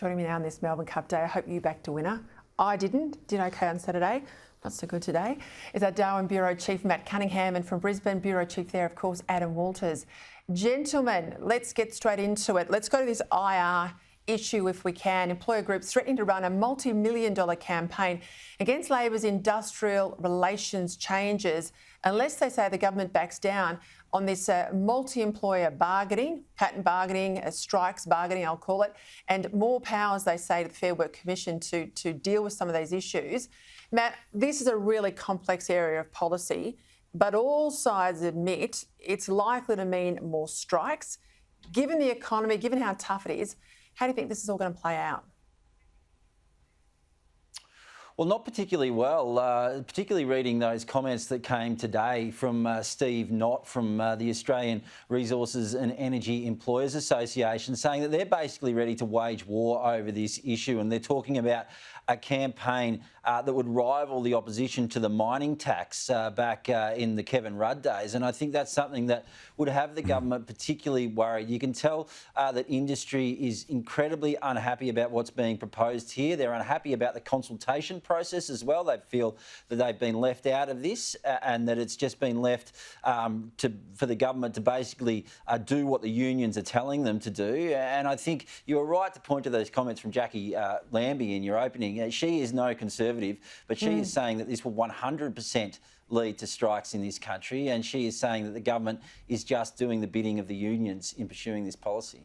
joining me now on this Melbourne Cup day. I hope you backed a winner. I didn't. Did okay on Saturday. Not so good today. Is our Darwin Bureau Chief Matt Cunningham, and from Brisbane Bureau Chief there, of course, Adam Walters. Gentlemen, let's get straight into it. Let's go to this IR issue if we can. Employer groups threatening to run a multi-million-dollar campaign against Labor's industrial relations changes unless they say the government backs down on this multi-employer bargaining, patent bargaining, strikes bargaining, I'll call it, and more powers, they say, to the Fair Work Commission to deal with some of these issues. Matt, this is a really complex area of policy, but all sides admit it's likely to mean more strikes. Given the economy, given how tough it is, how do you think this is all going to play out? Well, not particularly well, particularly reading those comments that came today from Steve Knott from the Australian Resources and Energy Employers Association, saying that they're basically ready to wage war over this issue, and they're talking about a campaign that would rival the opposition to the mining tax back in the Kevin Rudd days. And I think that's something that would have the government particularly worried. You can tell that industry is incredibly unhappy about what's being proposed here. They're unhappy about the consultation process as well. They feel that they've been left out of this and that it's just been left for the government to basically do what the unions are telling them to do. And I think you were right to point to those comments from Jackie Lambie in your opening. She is no Conservative, but she is saying that this will 100% lead to strikes in this country, and she is saying that the government is just doing the bidding of the unions in pursuing this policy.